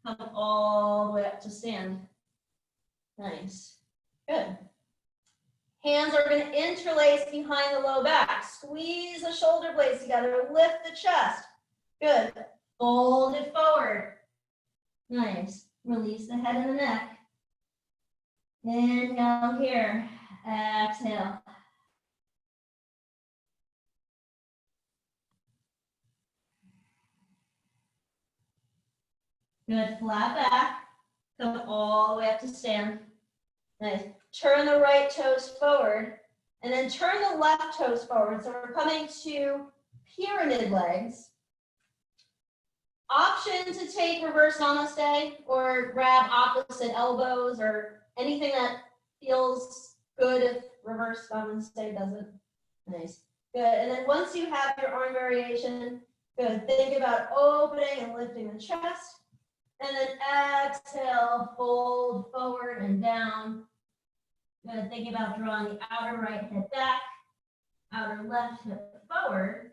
Come all the way up to stand. Nice. Good. Hands are going to interlace behind the low back. Squeeze the shoulder blades together. Lift the chest. Good. Fold it forward. Nice. Release the head and the neck. Inhale here. Exhale. Good. Flat back. Come all the way up to stand. Nice. Turn the right toes forward and then turn the left toes forward. So we're coming to pyramid legs. Option to take reverse namaste or grab opposite elbows or anything that feels good if reverse namaste doesn't. Nice. Good. And then once you have your arm variation, good. Think about opening and lifting the chest. And then exhale, fold forward and down. Good. Think about drawing the outer right hip back, outer left hip forward.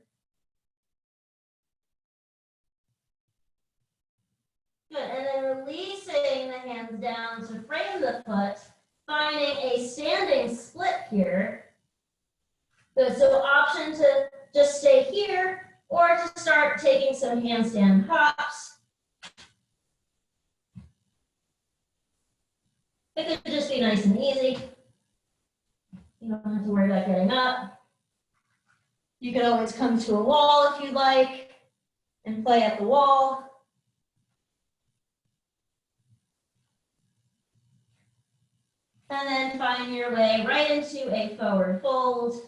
Good. And then releasing the hands down to frame the foot, finding a standing split here. Good. So option to just stay here or to start taking some handstand hops. It could just be nice and easy. You don't have to worry about getting up. You can always come to a wall if you'd like and play at the wall. And then find your way right into a forward fold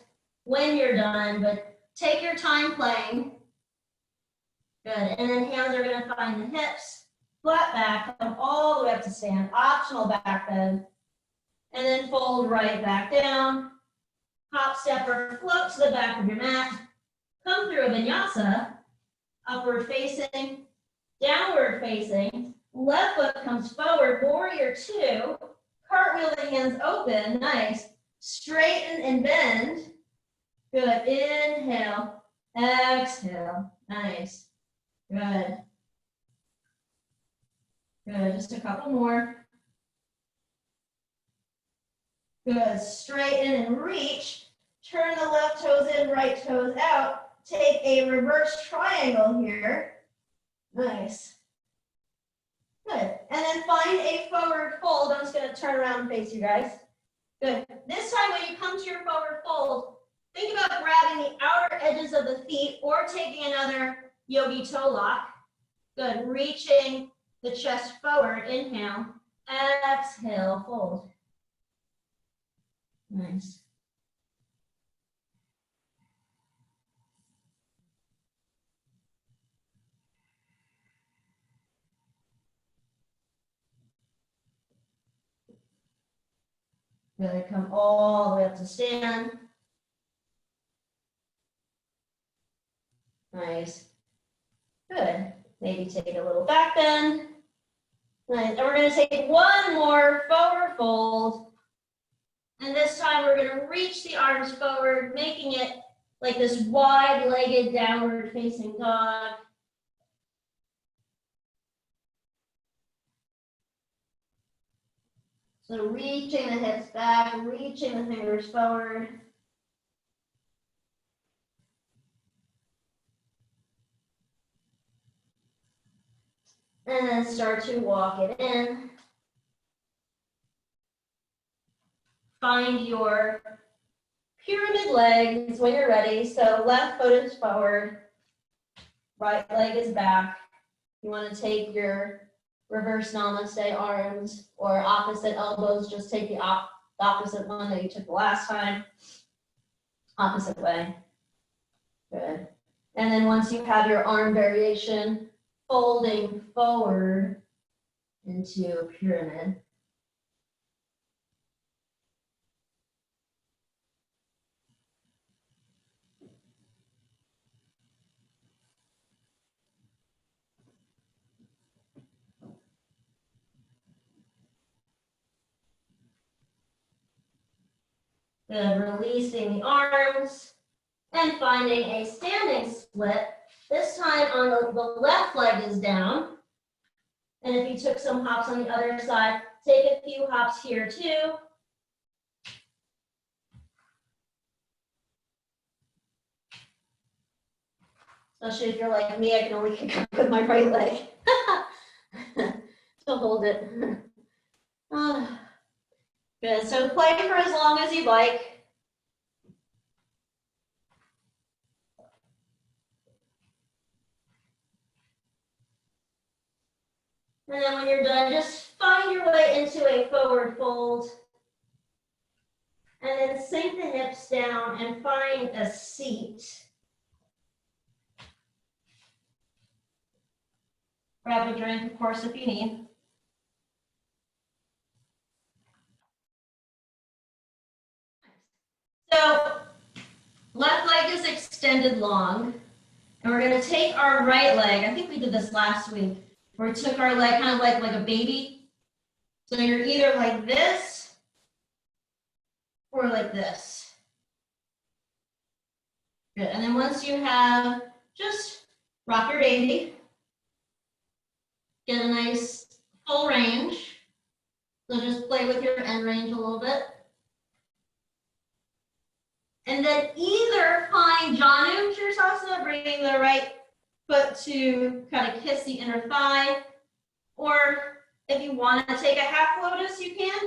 when you're done, but take your time playing. Good. And then hands are going to find the hips, flat back, come all the way up to stand, optional back bend. And then fold right back down. Hop, step, or float to the back of your mat. Come through a vinyasa. Upward facing, downward facing. Left foot comes forward, warrior two. Cartwheel the hands open, nice. Straighten and bend. Good. Inhale, exhale, nice. Good. Good. Just a couple more. Good. Straighten and reach. Turn the left toes in, right toes out. Take a reverse triangle here. Nice. Good. And then find a forward fold. I'm just going to turn around and face you guys. Good. This time when you come to your forward fold, think about grabbing the outer edges of the feet or taking another yogi toe lock. Good. Reaching the chest forward. Inhale. Exhale. Fold. Nice. Good. Come all the way up to stand. Nice. Good. maybe take a little back bend. And we're going to take one more forward fold. And this time we're going to reach the arms forward, making it like this wide-legged downward facing dog. So reaching the hips back, reaching the fingers forward. And then start to walk it in. Find your pyramid legs when you're ready. So left foot is forward, right leg is back. You want to take your reverse namaste arms or opposite elbows. Just take the opposite one that you took the last time. Opposite way. Good. And then once you have your arm variation, folding forward into a pyramid. Good, releasing the arms and finding a standing split. This time on the left leg is down. And if you took some hops on the other side, take a few hops here too. Especially if you're like me, I can only kick up with my right leg to hold it. Good, so play for as long as you'd like. And then when you're done, just find your way into a forward fold. And then sink the hips down and find a seat. Grab a drink, of course, if you need. So, left leg is extended long. And we're going to take our right leg. I think we did this last week. Where we took our leg kind of like a baby. So you're either like this or like this. Good. And then once you have, just rock your baby. Get a nice full range. So just play with your end range a little bit. And then either find Janu Shirsasana, bringing the right foot to kind of kiss the inner thigh, or if you want to take a half lotus, you can.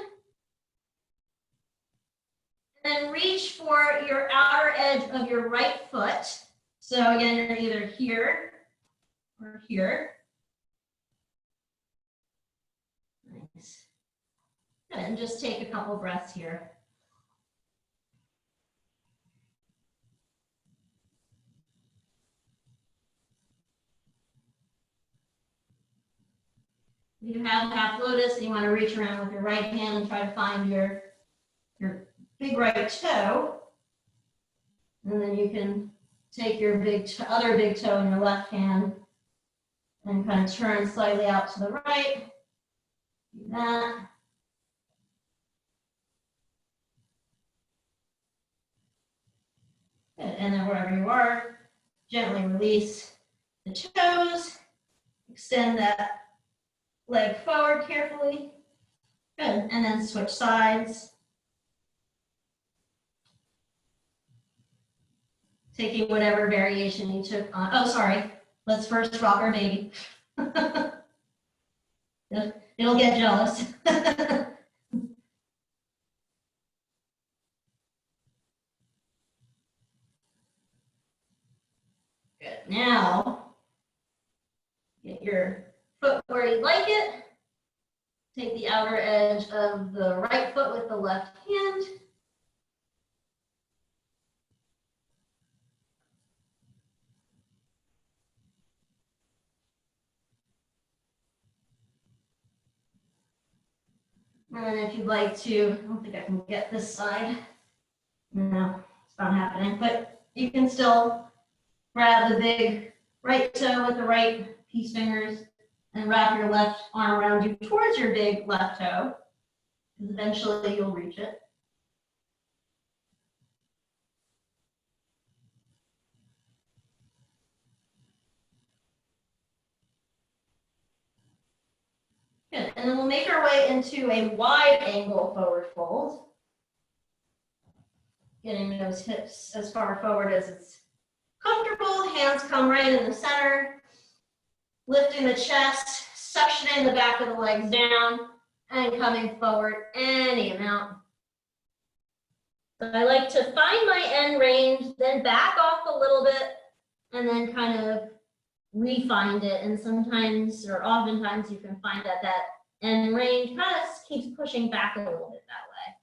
And then reach for your outer edge of your right foot. So again, you're either here or here. Nice. Good, and just take a couple breaths here. If you have half lotus and you want to reach around with your right hand and try to find your big right toe, and then you can take your other big toe in your left hand and kind of turn slightly out to the right. Do that. Good. And then wherever you are, gently release the toes, extend that leg forward carefully. Good. And then switch sides. Taking whatever variation you took on. Oh, sorry. Let's first rock our baby. It'll get jealous. Good. Now, get your foot where you like it. Take the outer edge of the right foot with the left hand. And then if you'd like to, I don't think I can get this side. No, it's not happening. But you can still grab the big right toe with the right peace fingers, and wrap your left arm around you towards your big left toe, because eventually you'll reach it. Good, and then we'll make our way into a wide angle forward fold. Getting those hips as far forward as it's comfortable, hands come right in the center, lifting the chest, suctioning the back of the legs down, and coming forward any amount. So I like to find my end range, then back off a little bit, and then kind of re-find it. And sometimes, or oftentimes, you can find that that end range kind of keeps pushing back a little bit that way.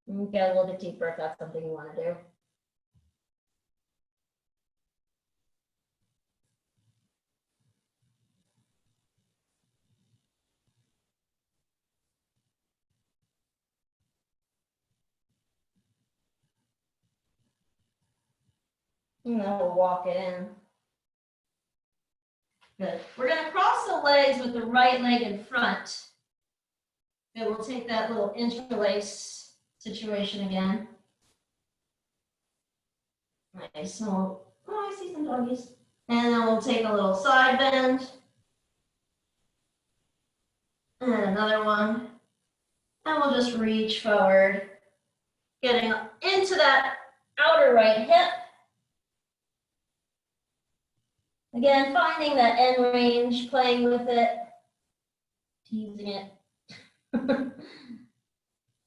And get a little bit deeper if that's something you want to do. And then we'll walk it in. Good. We're going to cross the legs with the right leg in front. Then we'll take that little interlace situation again. Nice. So I see some doggies. And then we'll take a little side bend. And then another one. And we'll just reach forward, getting into that outer right hip. Again, finding that end range, playing with it, teasing it,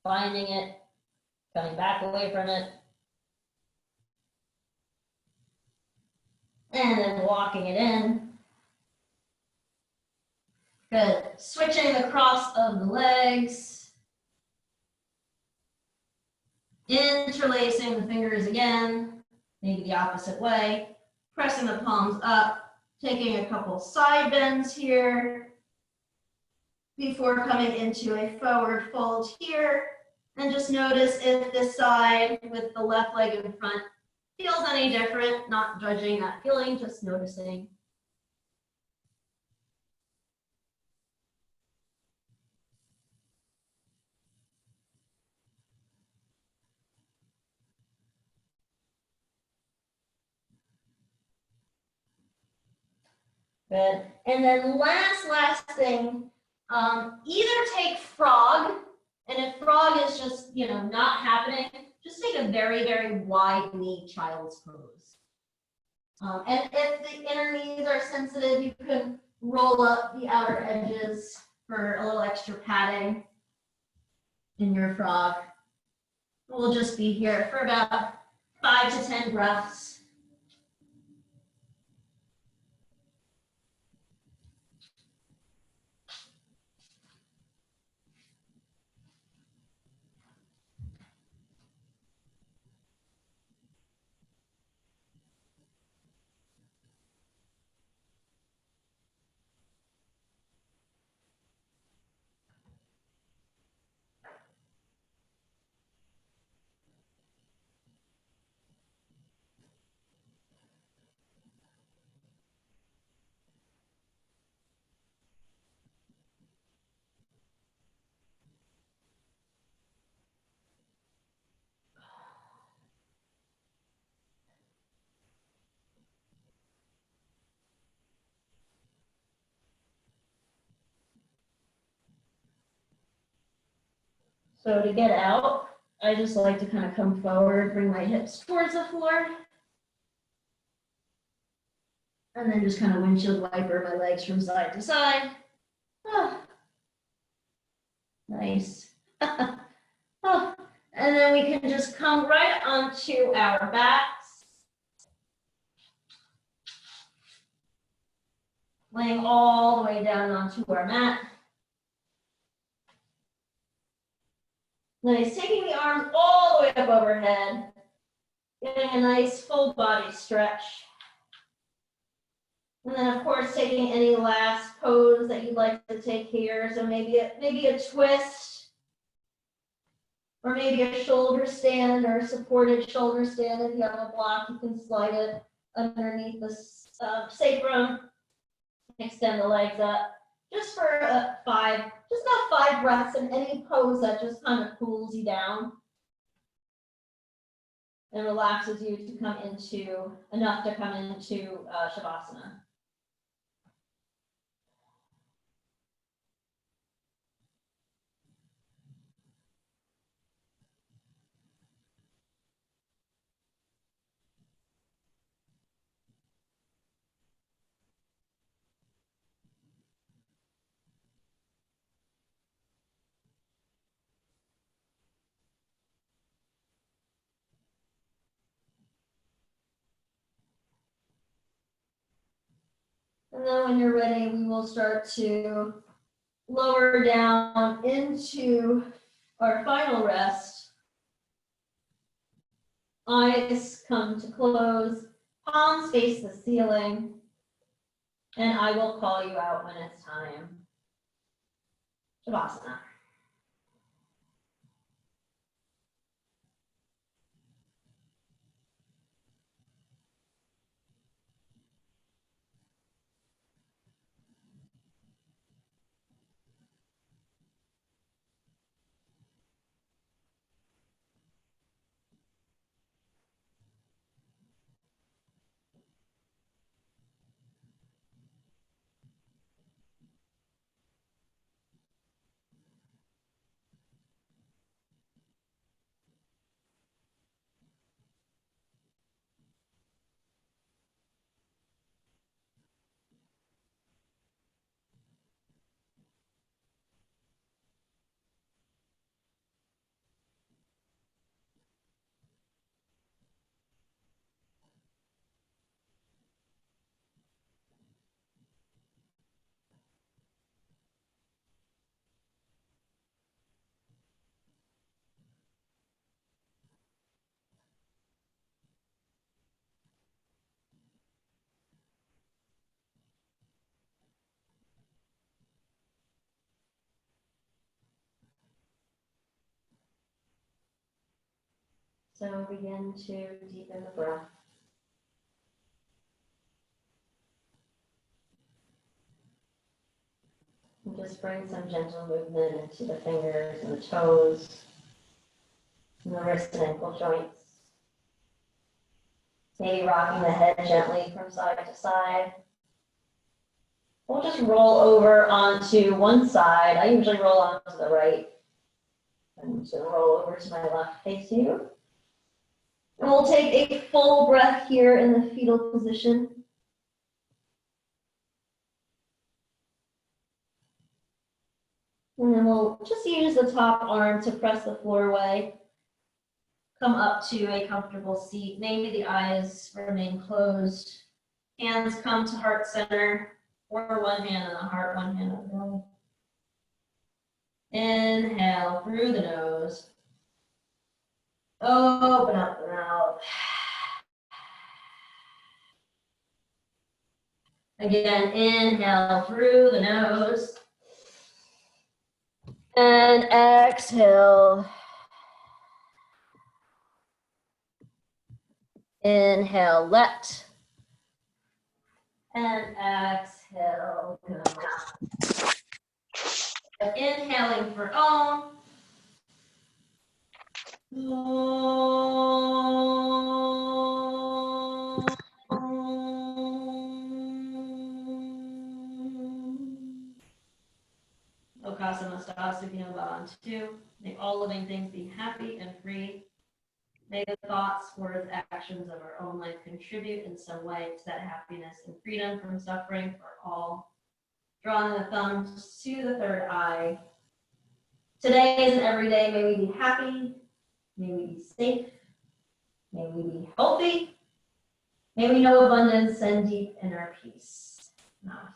finding it, coming back away from it, and then walking it in. Good. Switching the cross of the legs, interlacing the fingers again, maybe the opposite way. Pressing the palms up, taking a couple side bends here before coming into a forward fold here. And just notice if this side with the left leg in front feels any different, not judging that feeling, just noticing. Good. And then last thing, either take frog, and if frog is just, not happening, just take a very, very wide knee child's pose. And if the inner knees are sensitive, you can roll up the outer edges for a little extra padding in your frog. We'll just be here for about 5 to 10 breaths. So to get out, I just like to kind of come forward, bring my hips towards the floor. And then just kind of windshield wiper my legs from side to side. Oh. Nice. Oh. And then we can just come right onto our backs. Laying all the way down onto our mat. Nice, taking the arms all the way up overhead, getting a nice full body stretch. And then of course, taking any last pose that you'd like to take here. So maybe a twist, or maybe a shoulder stand or a supported shoulder stand. If you have a block, you can slide it underneath the sacrum. Extend the legs up. Just for just about 5 breaths in any pose that just kind of cools you down and relaxes you to come into, enough to come into Shavasana. And then when you're ready, we will start to lower down into our final rest. Eyes come to close, palms face the ceiling, and I will call you out when it's time. Shavasana. So begin to deepen the breath. And just bring some gentle movement into the fingers and the toes, and the wrist and ankle joints. Maybe rocking the head gently from side to side. We'll just roll over onto one side. I usually roll onto the right. I'm just going to roll over to my left, face you. And we'll take a full breath here in the fetal position. And then we'll just use the top arm to press the floor away. Come up to a comfortable seat. Maybe the eyes remain closed. Hands come to heart center, or one hand on the heart, one hand on the belly. Inhale through the nose. Open up the mouth. Again, inhale through the nose. And exhale. Inhale, let. And exhale, go. Inhaling for Om. Okasa Mastasukino Bhavan 2. May all living things be happy and free. May the thoughts, words, actions of our own life contribute in some way to that happiness and freedom from suffering for all. Drawing the thumbs to the third eye. Today is an everyday. May we be happy. May we be safe. May we be healthy. May we know abundance and deep inner peace. Namaste.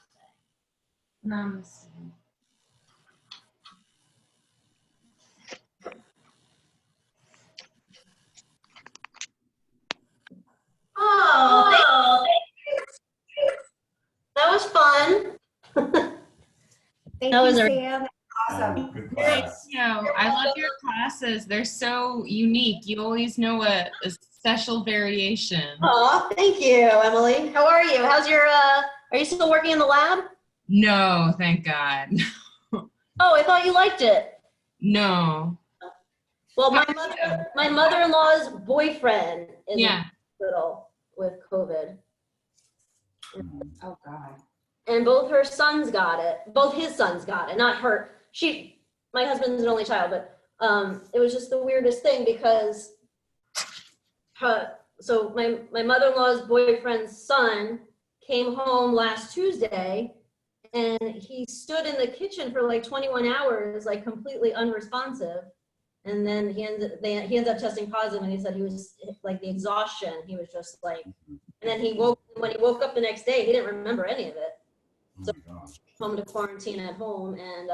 Namaste. Oh, thank you. That was fun. Thank That you, was a- Sam. Awesome. Good Thank class. you. I love your classes. They're so unique. You always know a special variation. Aw, thank you, Emily. How are you? How's your, are you still working in the lab? No, thank God. Oh, I thought you liked it. No. Well, my mother-in-law's boyfriend is in Yeah. the hospital with COVID. Oh God. And both her sons got it. Both his sons got it, not her. My husband's an only child, but it was just the weirdest thing because so my mother-in-law's boyfriend's son came home last Tuesday and he stood in the kitchen for like 21 hours, like completely unresponsive. And then he ends up testing positive, and he said he was like the exhaustion. He was just like, and then when he woke up the next day, he didn't remember any of it. So home to quarantine at home, and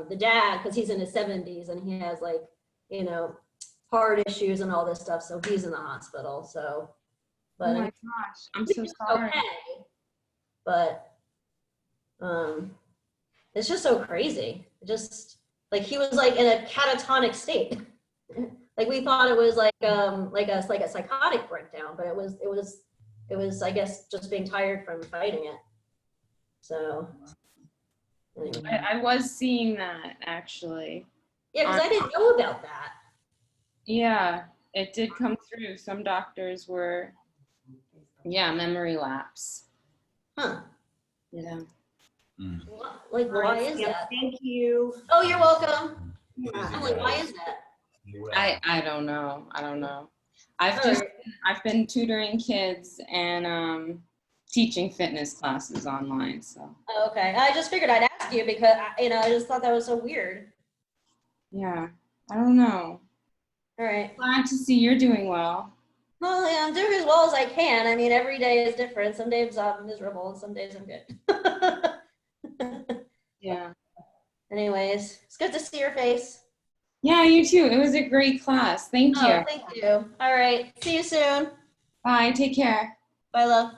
the dad, because he's in his 70s and he has like, you know, heart issues and all this stuff, so he's in the hospital. So, but Oh my gosh, I'm so sorry. okay, but it's just so crazy. Just like he was like in a catatonic state. Like we thought it was like a psychotic breakdown, but it was I guess just being tired from fighting it. So anyway. I was seeing that actually. Yeah, because I didn't know about that. Yeah, it did come through. Some doctors were, memory lapse. Huh. Yeah. Like, why is that? Thank you. Oh, you're welcome. I'm like, why is that? I don't know. All right. I've been tutoring kids and teaching fitness classes online. So Oh, okay. I just figured I'd ask you because I just thought that was so weird. yeah, I don't know. All right. Glad to see you're doing well. Well, yeah, I'm doing as well as I can. I mean, every day is different. Some days I'm miserable, and some days I'm good. Yeah. Anyways, it's good to see your face. Yeah, you too. It was a great class. Thank you. Oh, thank you. All right. See you soon. Bye. Take care. Bye, love.